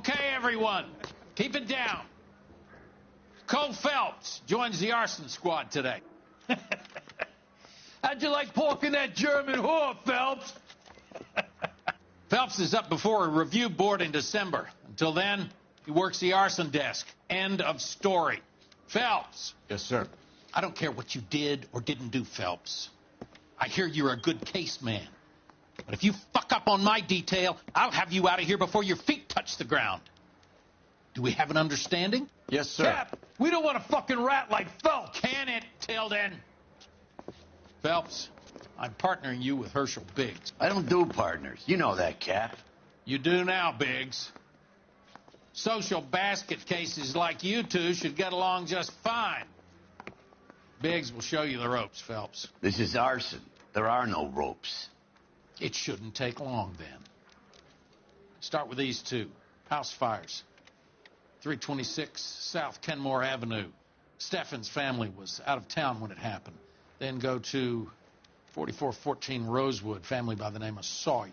Okay, everyone, keep it down. Cole Phelps joins the arson squad today. How'd you like porking that German whore, Phelps? Phelps is up before a review board in December. Until then, he works the arson desk. End of story. Phelps. Yes, sir. I don't care what you did or didn't do, Phelps. I hear you're a good case man. But if you fuck up on my detail, I'll have you out of here before your feet touch the ground. Do we have an understanding? Yes, sir. Cap, we don't want a fucking rat like Phelps. Can it, Tilden? Phelps, I'm partnering you with Herschel Biggs. I don't do partners. You know that, Cap. You do now, Biggs. Social basket cases like you two should get along just fine. Biggs will show you the ropes, Phelps. This is arson. There are no ropes. It shouldn't take long, then. Start with these two. House fires. 326 South Kenmore Avenue. Steffen's family was out of town when it happened. Then go to 4414 Rosewood, family by the name of Sawyer.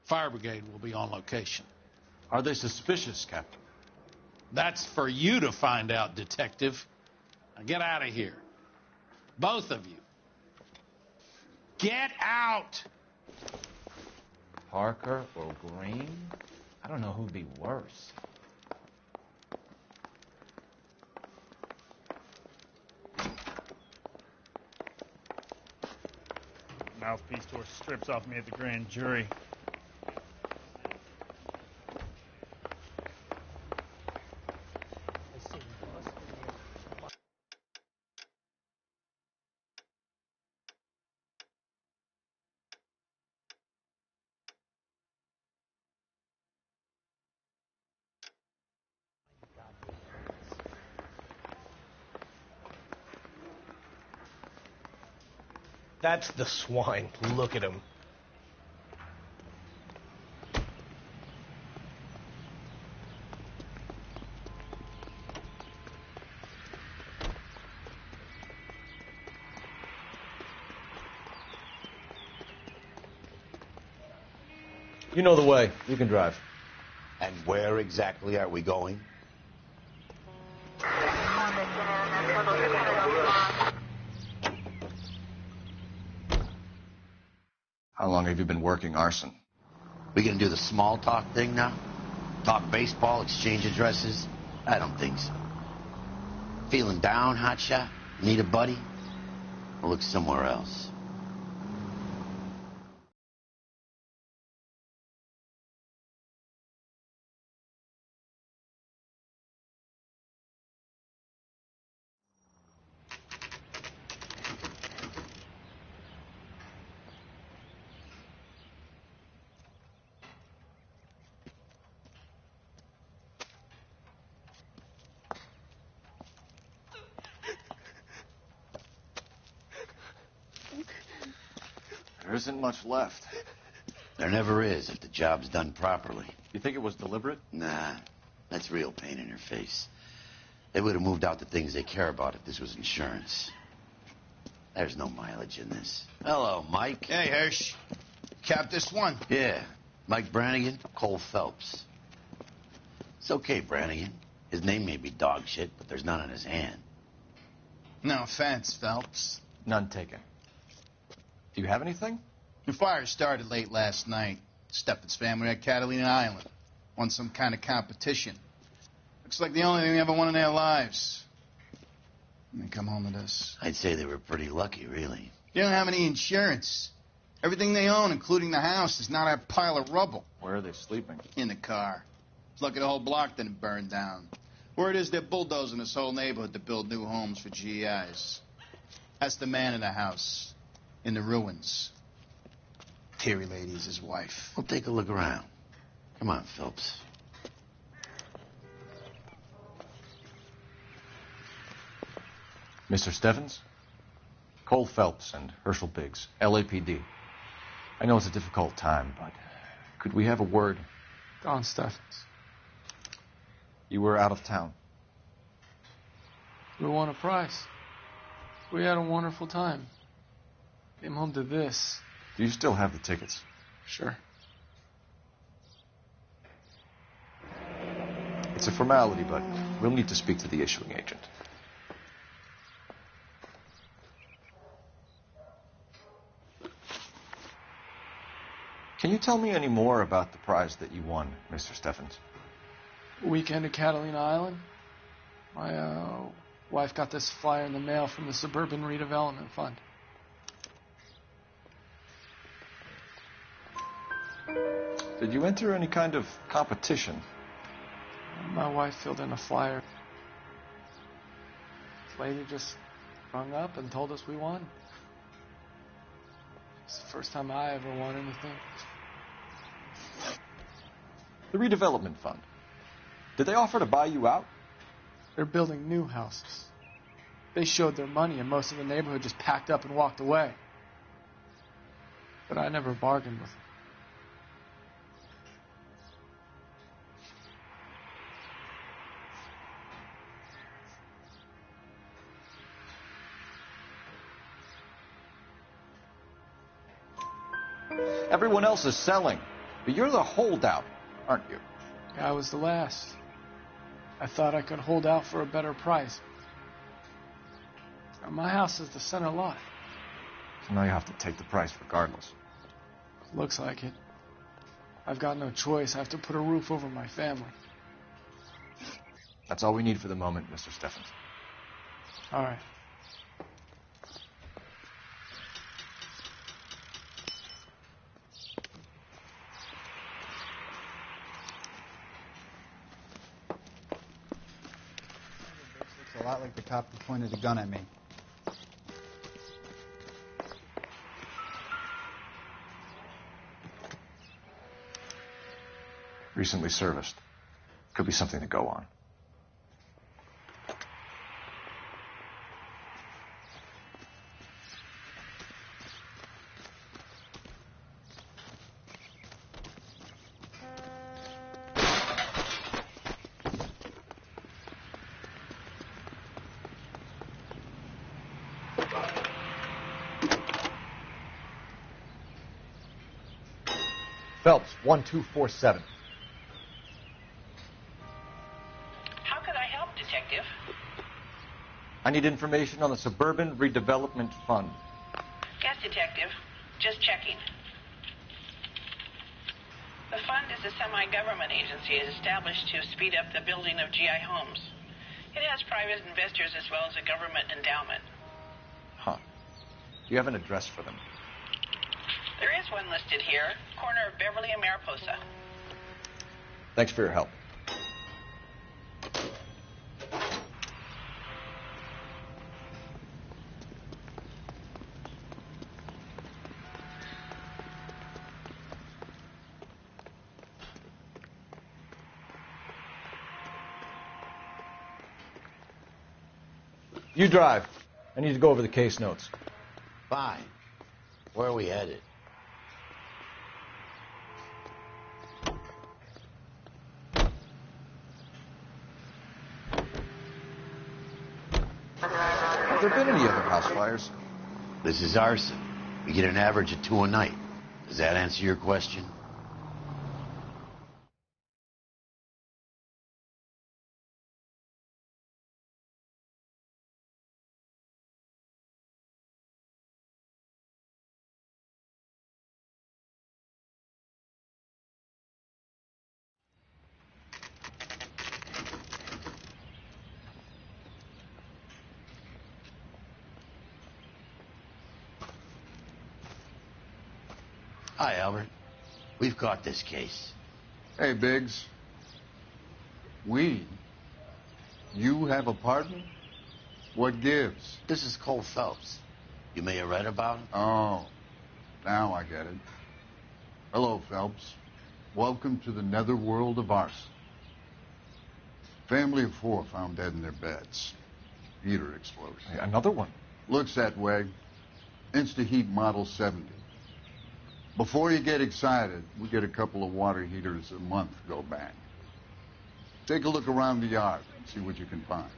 Fire brigade will be on location. Are they suspicious, Captain? That's for you to find out, detective. Now get out of here. Both of you. Get out! Parker or Green? I don't know who'd be worse. Mouthpiece tore strips off me at the grand jury. That's the swine. Look at him. You know the way. You can drive. And where exactly are we going? How long have you been working arson? We gonna do the small talk thing now? Talk baseball, exchange addresses? I don't think so. Feeling down, hotshot? Need a buddy? I'll look somewhere else. There isn't much left. There never is if the job's done properly. You think it was deliberate? Nah, that's real pain in your face. They would have moved out the things they care about if this was insurance. There's no mileage in this. Hello, Mike. Hey, Hirsch. Cap this one. Yeah, Mike Brannigan, Cole Phelps. It's okay, Brannigan. His name may be dog shit, but there's none on his hand. No offense, Phelps. None taken. Do you have anything? The fire started late last night. Steffen's family at Catalina Island. Won some kind of competition. Looks like the only thing they ever won in their lives. And they come home to this. I'd say they were pretty lucky, really. They don't have any insurance. Everything they own, including the house, is not a pile of rubble. Where are they sleeping? In the car. It's lucky the whole block didn't burn down. Word is they're bulldozing this whole neighborhood to build new homes for GIs. That's the man in the house. In the ruins. Terry Lady's his wife. We'll take a look around. Come on, Phelps. Mr. Steffens? Cole Phelps and Herschel Biggs, LAPD. I know it's a difficult time, but could we have a word? Don Steffens. You were out of town. We won a prize. We had a wonderful time. Came home to this. Do you still have the tickets? Sure. It's a formality, but we'll need to speak to the issuing agent. Can you tell me any more about the prize that you won, Mr. Steffens? Weekend at Catalina Island. My wife got this flyer in the mail from the Suburban Redevelopment Fund. Did you enter any kind of competition? My wife filled in a flyer. This lady just rung up and told us we won. It's the first time I ever won anything. The redevelopment fund. Did they offer to buy you out? They're building new houses. They showed their money and most of the neighborhood just packed up and walked away. But I never bargained with them. Everyone else is selling, but you're the holdout, aren't you? I was the last. I thought I could hold out for a better price. Now, my house is the center lot. So now you have to take the price regardless. Looks like it. I've got no choice. I have to put a roof over my family. That's all we need for the moment, Mr. Steffens. All right. A lot like the cop who pointed a gun at me. Recently serviced. Could be something to go on. Phelps, 1247. How can I help, Detective? I need information on the Suburban Redevelopment Fund. Yes, Detective. Just checking. The fund is a semi-government agency established to speed up the building of GI homes. It has private investors as well as a government endowment. Huh. Do you have an address for them? There is one listed here, corner of Beverly and Mariposa. Thanks for your help. You drive. I need to go over the case notes. Fine. Where are we headed? Have there been any other house fires? This is arson. We get an average of 2 a night. Does that answer your question? Hi, Albert. We've caught this case. Hey, Biggs. We? You have a partner? What gives? This is Cole Phelps. You may have read about him. Oh, now I get it. Hello, Phelps. Welcome to the netherworld of arson. Family of 4 found dead in their beds. Heater explosion. Hey, another one. Looks that way. Insta-heat Model 70. Before you get excited, we get a couple of water heaters a month go bang. Take a look around the yard and see what you can find.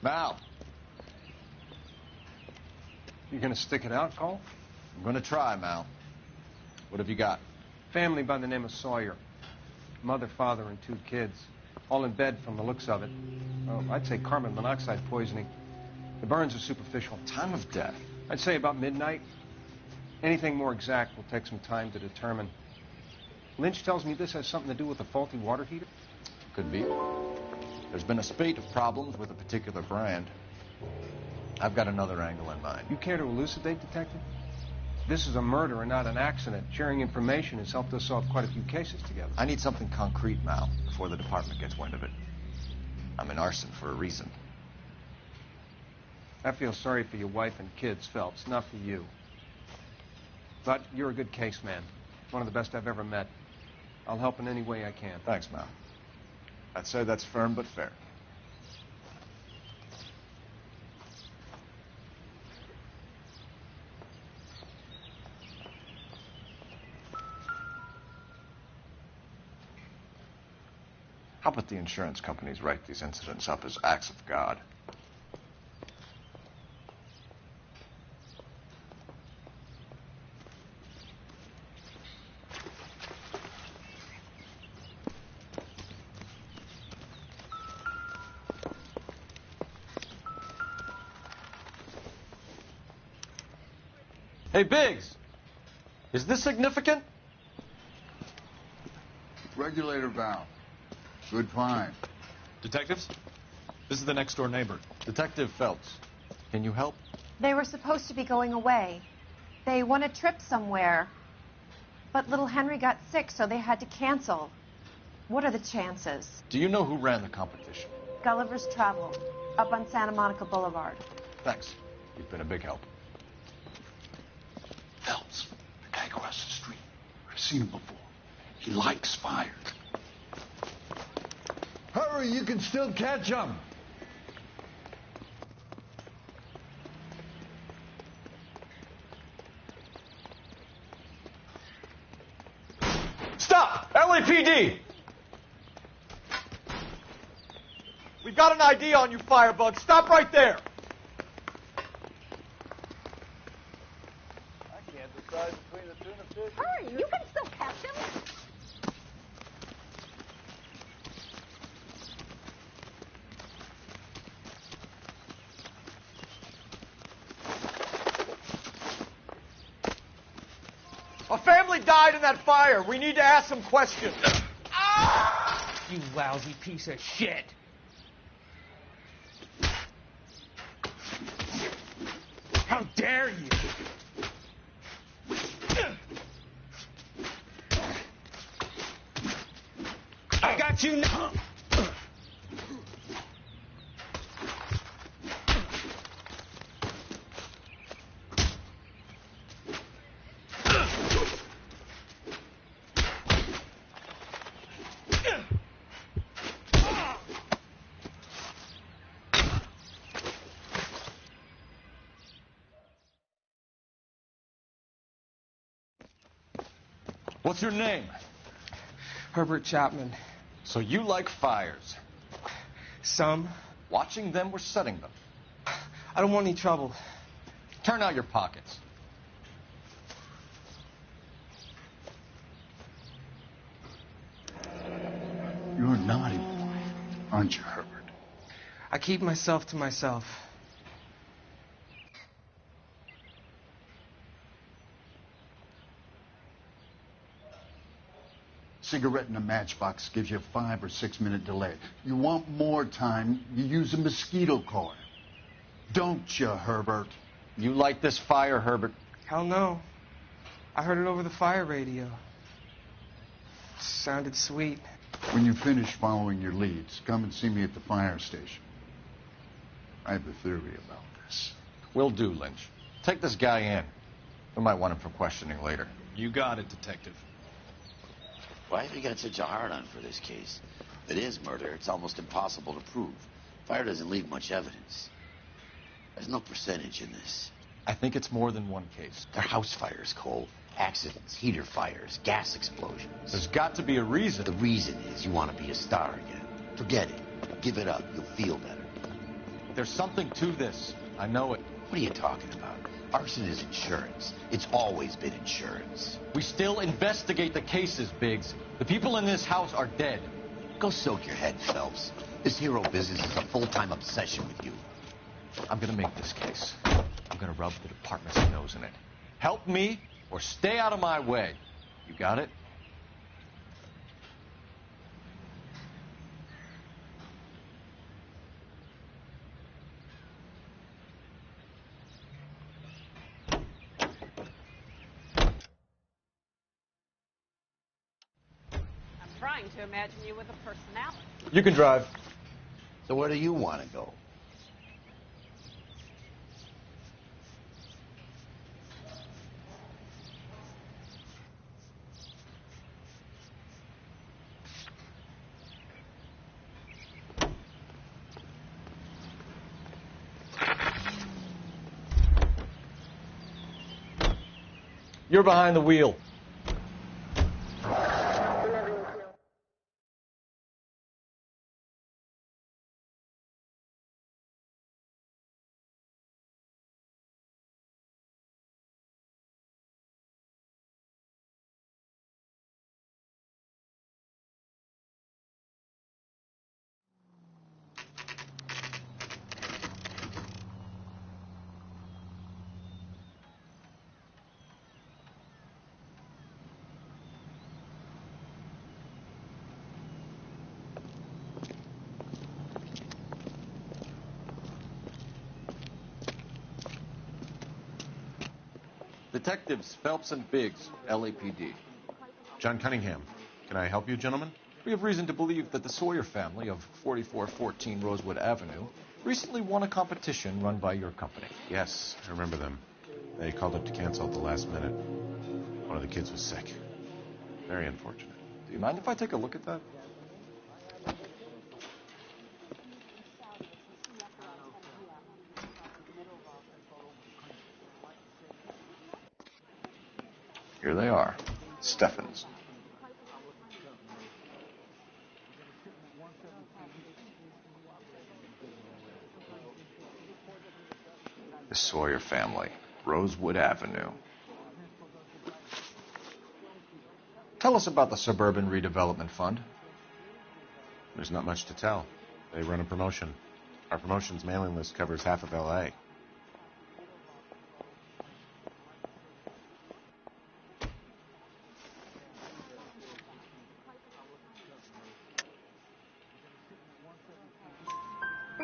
Mal. You gonna stick it out, Cole? I'm gonna try, Mal. What have you got? Family by the name of Sawyer. Mother, father, and 2 kids. All in bed from the looks of it. Oh, I'd say carbon monoxide poisoning. The burns are superficial. Time of death? I'd say about midnight. Anything more exact will take some time to determine. Lynch tells me this has something to do with a faulty water heater. Could be. There's been a spate of problems with a particular brand. I've got another angle in mind. You care to elucidate, Detective? This is a murder and not an accident. Sharing information has helped us solve quite a few cases together. I need something concrete, Mal, before the department gets wind of it. I'm in arson for a reason. I feel sorry for your wife and kids, Phelps, not for you. But you're a good case man. One of the best I've ever met. I'll help in any way I can. Thanks, Mal. I'd say that's firm but fair. How about the insurance companies write these incidents up as acts of God? Hey, Biggs, is this significant? Regulator valve. Good find. Detectives? This is the next door neighbor. Detective Phelps, can you help? They were supposed to be going away. They won a trip somewhere. But little Henry got sick, so they had to cancel. What are the chances? Do you know who ran the competition? Gulliver's Travel, up on Santa Monica Boulevard. Thanks. You've been a big help. Phelps, the guy across the street. I've seen him before. He likes fire. Hurry, you can still catch them. Stop! LAPD! We've got an ID on you, Firebug. Stop right there! I can't decide between the tuna fish. Hurry, you can still catch him. A family died in that fire. We need to ask some questions. You lousy piece of shit. How dare you? I got you now. What's your name? Herbert Chapman. So you like fires? Some. Watching them or setting them? I don't want any trouble. Turn out your pockets. You're a naughty boy, aren't you, Herbert? I keep myself to myself. Cigarette in a matchbox gives you a 5 or 6 minute delay. You want more time, you use a mosquito coil. Don't you, Herbert? You like this fire, Herbert? Hell no. I heard it over the fire radio. Sounded sweet. When you finish following your leads, come and see me at the fire station. I have a theory about this. Will do, Lynch. Take this guy in. We might want him for questioning later. You got it, Detective. Why have you got such a hard-on for this case? If it is murder, it's almost impossible to prove. Fire doesn't leave much evidence. There's no percentage in this. I think it's more than one case. They're house fires, Cole. Accidents, heater fires, gas explosions. There's got to be a reason. The reason is you want to be a star again. Forget it. Give it up. You'll feel better. There's something to this. I know it. What are you talking about? Arson is insurance. It's always been insurance. We still investigate the cases, Biggs. The people in this house are dead. Go soak your head, Phelps. This hero business is a full-time obsession with you. I'm gonna make this case. I'm gonna rub the department's nose in it. Help me or stay out of my way. You got it? Trying to imagine you with a personality. You can drive. So where do you want to go? You're behind the wheel. Detectives Phelps and Biggs, LAPD. John Cunningham. Can I help you, gentlemen? We have reason to believe that the Sawyer family of 4414 Rosewood Avenue recently won a competition run by your company. Yes, I remember them. They called up to cancel at the last minute. One of the kids was sick. Very unfortunate. Do you mind if I take a look at that? Here they are. Steffens. The Sawyer family, Rosewood Avenue. Tell us about the Suburban Redevelopment Fund. There's not much to tell. They run a promotion. Our promotion's mailing list covers half of L.A.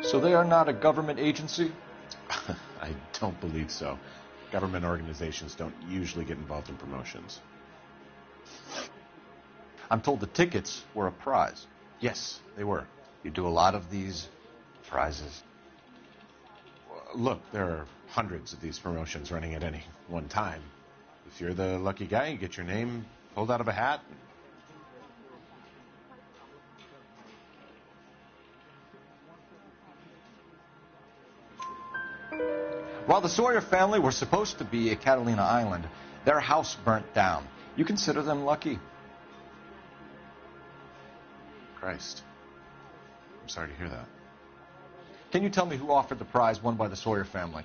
So they are not a government agency? I don't believe so. Government organizations don't usually get involved in promotions. I'm told the tickets were a prize. Yes, they were. You do a lot of these prizes? Look, there are hundreds of these promotions running at any one time. If you're the lucky guy, you get your name pulled out of a hat. While the Sawyer family were supposed to be at Catalina Island, their house burnt down. You consider them lucky? Christ. I'm sorry to hear that. Can you tell me who offered the prize won by the Sawyer family?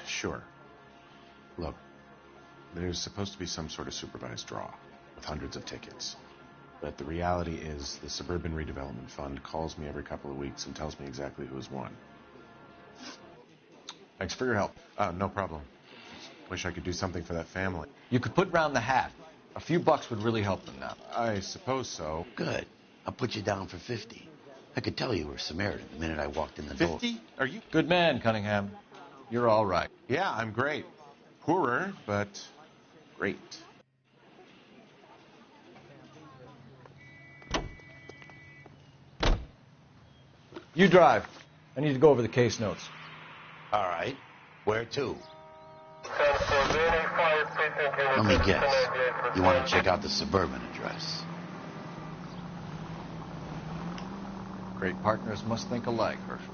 Sure. Look, there's supposed to be some sort of supervised draw with hundreds of tickets. But the reality is the Suburban Redevelopment Fund calls me every couple of weeks and tells me exactly who has won. Thanks for your help. No problem. Wish I could do something for that family. You could put round the hat. A few bucks would really help them now. I suppose so. Good. I'll put you down for 50. I could tell you were Samaritan the minute I walked in the door. 50? Are you? Good man, Cunningham. You're all right. Yeah, I'm great. Poorer, but great. You drive. I need to go over the case notes. All right. Where to? Let me guess. You want to check out the Suburban address. Great partners must think alike, Herschel.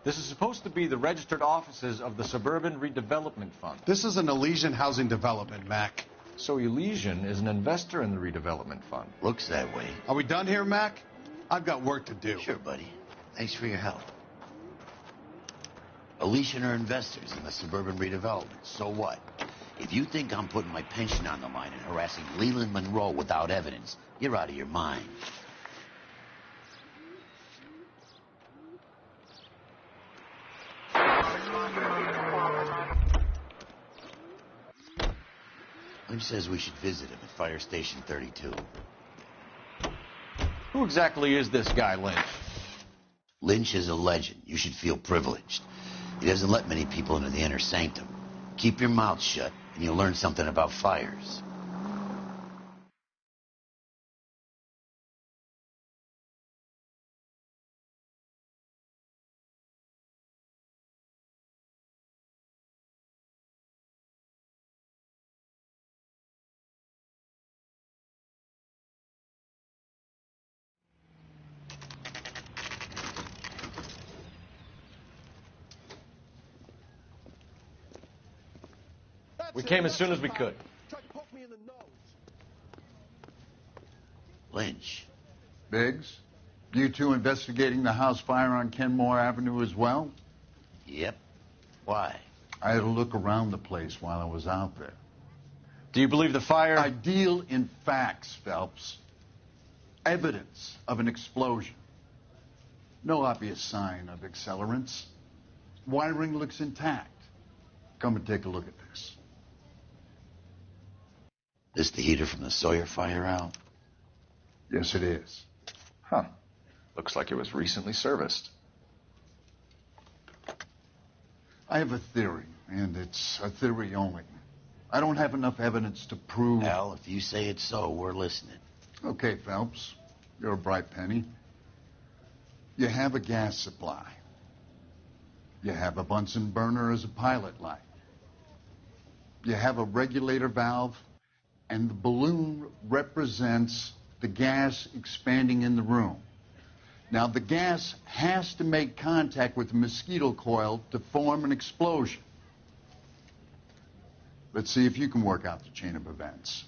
This is supposed to be the registered offices of the Suburban Redevelopment Fund. This is an Elysian housing development, Mac. So Elysian is an investor in the redevelopment fund. Looks that way. Are we done here, Mac? I've got work to do. Sure, buddy. Thanks for your help. Elysian are investors in the suburban redevelopment. So what? If you think I'm putting my pension on the line and harassing Leland Monroe without evidence, you're out of your mind. Lynch says we should visit him at Fire Station 32. Who exactly is this guy, Lynch? Lynch is a legend. You should feel privileged. He doesn't let many people into the inner sanctum. Keep your mouth shut, and you'll learn something about fires. We came as soon as we could. Lynch. Biggs, you two investigating the house fire on Kenmore Avenue as well? Yep. Why? I had a look around the place while I was out there. Do you believe the fire? I deal in facts, Phelps. Evidence of an explosion. No obvious sign of accelerants. Wiring looks intact. Come and take a look at this. This the heater from the Sawyer fire, Al? Yes, it is. Huh. Looks like it was recently serviced. I have a theory, and it's a theory only. I don't have enough evidence to prove... Al, if you say it's so, we're listening. Okay, Phelps. You're a bright penny. You have a gas supply. You have a Bunsen burner as a pilot light. You have a regulator valve, and the balloon represents the gas expanding in the room. Now, the gas has to make contact with the mosquito coil to form an explosion. Let's see if you can work out the chain of events.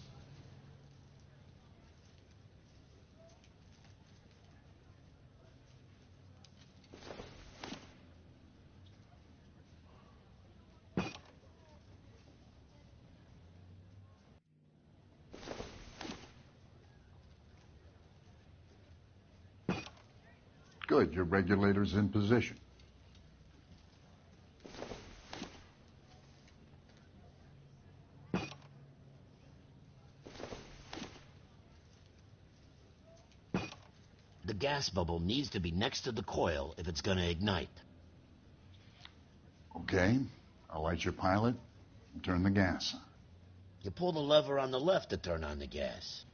Good, your regulator's in position. The gas bubble needs to be next to the coil if it's going to ignite. Okay, I'll light your pilot and turn the gas on. You pull the lever on the left to turn on the gas.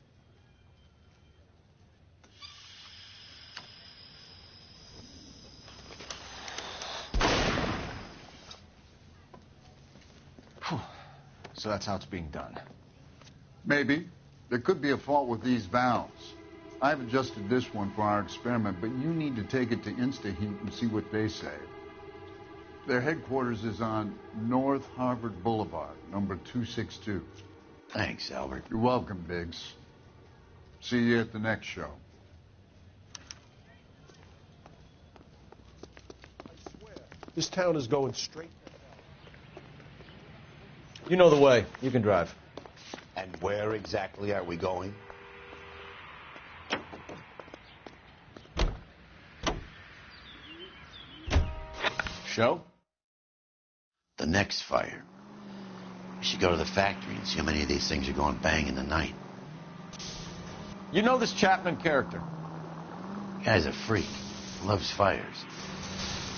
So that's how it's being done. Maybe. There could be a fault with these valves. I've adjusted this one for our experiment, but you need to take it to InstaHeat and see what they say. Their headquarters is on North Harvard Boulevard, number 262. Thanks, Albert. You're welcome, Biggs. See you at the next show. This town is going straight. You know the way. You can drive. And where exactly are we going? Show? The next fire. We should go to the factory and see how many of these things are going bang in the night. You know this Chapman character? Guy's a freak. Loves fires.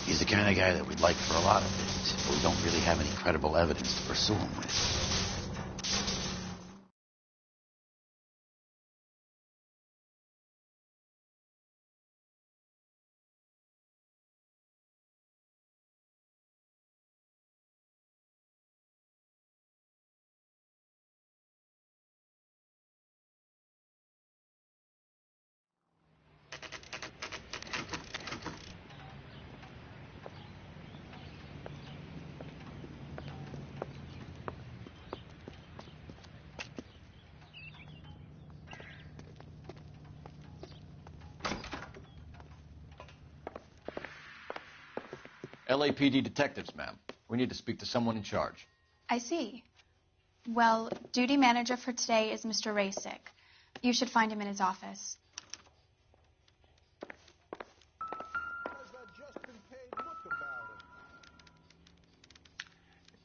He's the kind of guy that we'd like for a lot of things, but we don't really have any credible evidence to pursue him with. LAPD detectives, ma'am. We need to speak to someone in charge. I see. Well, duty manager for today is Mr. Rasick. You should find him in his office.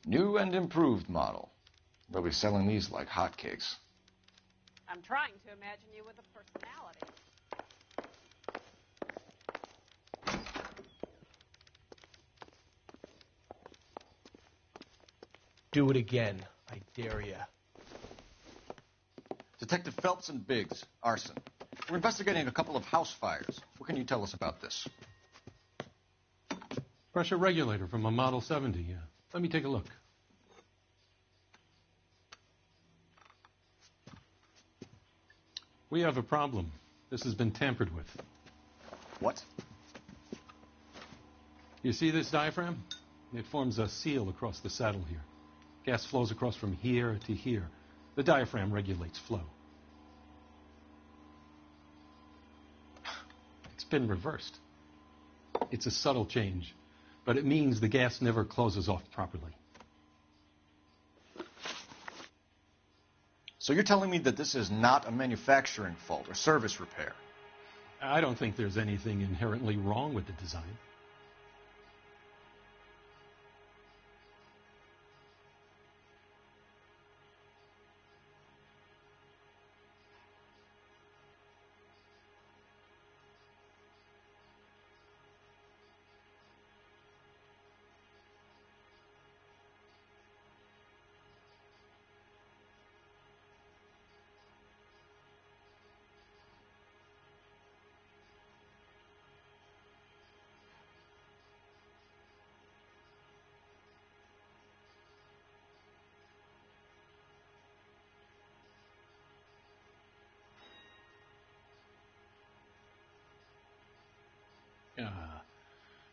New and improved model. They'll be selling these like hotcakes. I'm trying to imagine you with a personality. Do it again. I dare ya. Detective Phelps and Biggs, arson. We're investigating a couple of house fires. What can you tell us about this? Pressure regulator from a Model 70. Let me take a look. We have a problem. This has been tampered with. What? You see this diaphragm? It forms a seal across the saddle here. Gas flows across from here to here. The diaphragm regulates flow. It's been reversed. It's a subtle change, but it means the gas never closes off properly. So you're telling me that this is not a manufacturing fault or service repair? I don't think there's anything inherently wrong with the design.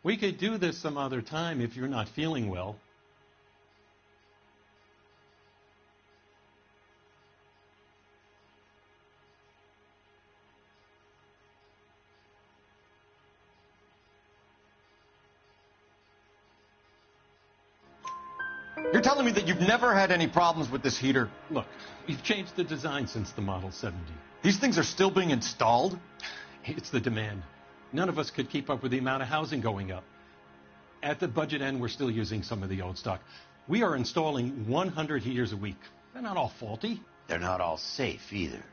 We could do this some other time if you're not feeling well. You're telling me that you've never had any problems with this heater? Look, we've changed the design since the Model 70. These things are still being installed? It's the demand. None of us could keep up with the amount of housing going up. At the budget end, we're still using some of the old stock. We are installing 100 heaters a week. They're not all faulty. They're not all safe either.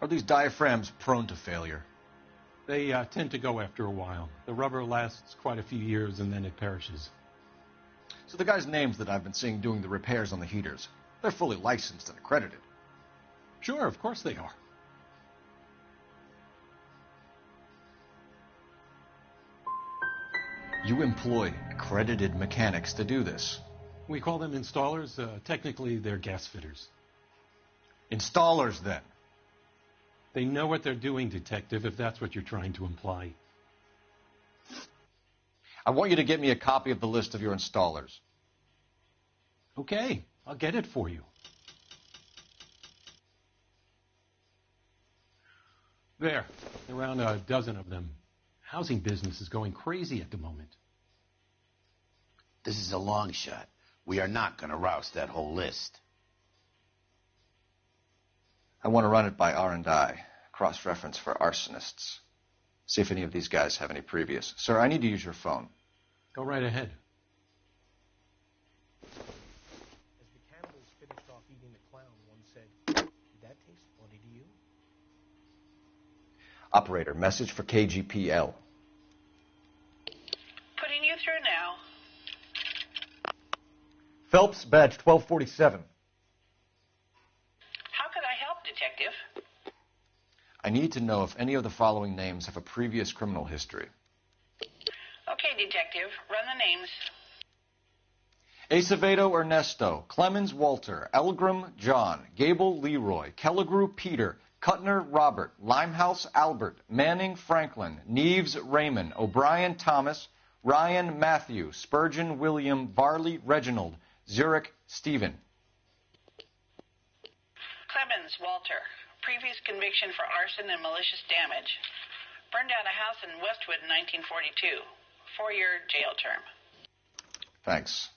Are these diaphragms prone to failure? They tend to go after a while. The rubber lasts quite a few years and then it perishes. So the guys' names that I've been seeing doing the repairs on the heaters, they're fully licensed and accredited. Sure, of course they are. You employ accredited mechanics to do this. We call them installers. Technically, they're gas fitters. Installers, then? They know what they're doing, Detective, if that's what you're trying to imply. I want you to get me a copy of the list of your installers. Okay, I'll get it for you. There, around a dozen of them. Housing business is going crazy at the moment. This is a long shot. We are not going to roust that whole list. I want to run it by R&I, cross-reference for arsonists. See if any of these guys have any previous. Sir, I need to use your phone. Go right ahead. As the cannibals finished off eating the clown, one said, "Did that taste funny to you?" Operator, message for KGPL. Putting you through now. Phelps, badge 1247. How could I help, Detective? I need to know if any of the following names have a previous criminal history. Okay, Detective. Run the names. Acevedo Ernesto, Clemens Walter, Elgram John, Gable Leroy, Kelligrew Peter, Cutner Robert, Limehouse Albert, Manning Franklin, Neves Raymond, O'Brien Thomas, Ryan Matthew, Spurgeon William, Varley Reginald, Zurich Stephen. Clemens Walter. Previous conviction for arson and malicious damage. Burned down a house in Westwood in 1942. 4-year jail term. Thanks.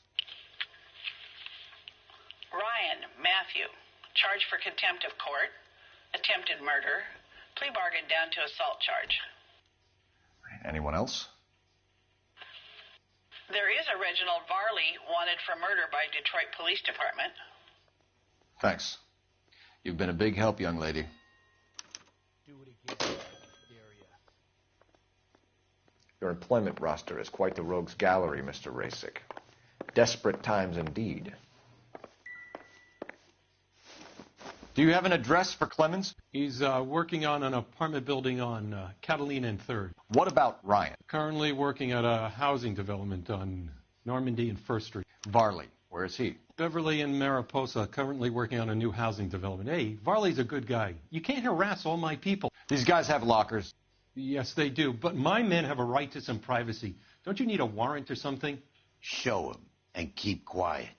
Ryan Matthew, charged for contempt of court, attempted murder, plea bargain down to assault charge. Anyone else? There is a Reginald Varley wanted for murder by Detroit Police Department. Thanks. You've been a big help, young lady. Do it again. Your employment roster is quite the rogues gallery, Mr. Rasick. Desperate times indeed. Do you have an address for Clemens? He's working on an apartment building on Catalina and 3rd. What about Ryan? Currently working at a housing development on Normandy and 1st Street. Varley, where is he? Beverly and Mariposa, currently working on a new housing development. Hey, Varley's a good guy. You can't harass all my people. These guys have lockers. Yes, they do. But my men have a right to some privacy. Don't you need a warrant or something? Show him and keep quiet.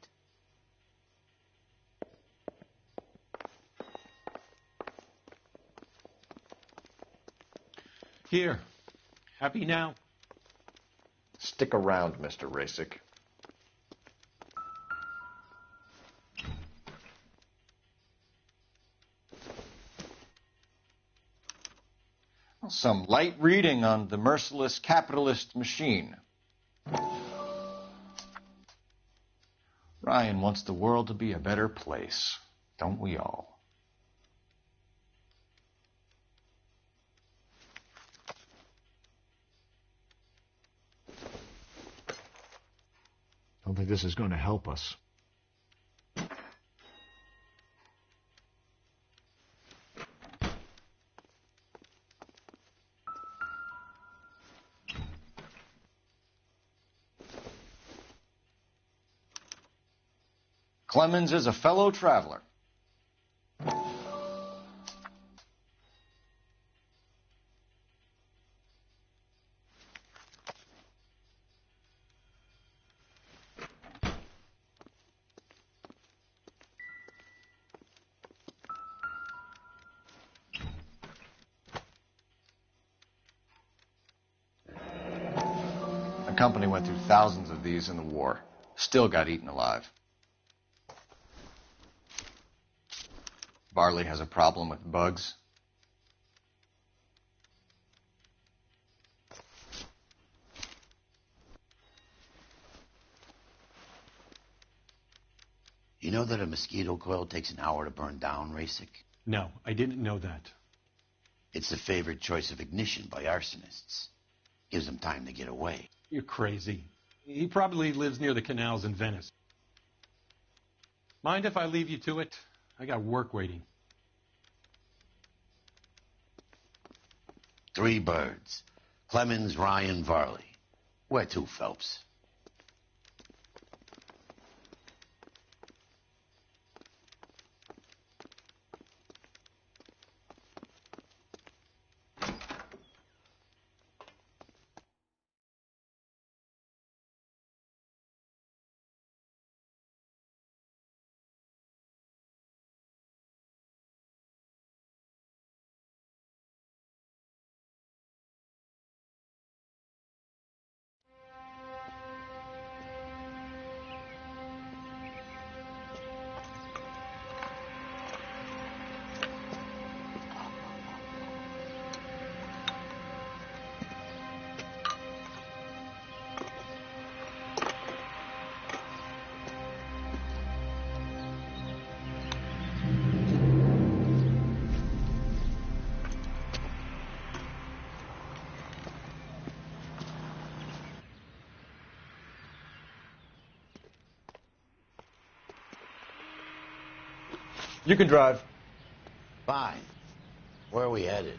Here. Happy now? Stick around, Mr. Rasick. Some light reading on the merciless capitalist machine. Ryan wants the world to be a better place, don't we all? Don't think this is going to help us. Clemens is a fellow traveler. The company went through thousands of these in the war. Still got eaten alive. Varley has a problem with bugs. You know that a mosquito coil takes an hour to burn down, Rasick? No, I didn't know that. It's the favorite choice of ignition by arsonists. Gives them time to get away. You're crazy. He probably lives near the canals in Venice. Mind if I leave you to it? I got work waiting. 3 birds. Clemens, Ryan, Varley. Where to, Phelps? You can drive. Fine. Where are we headed?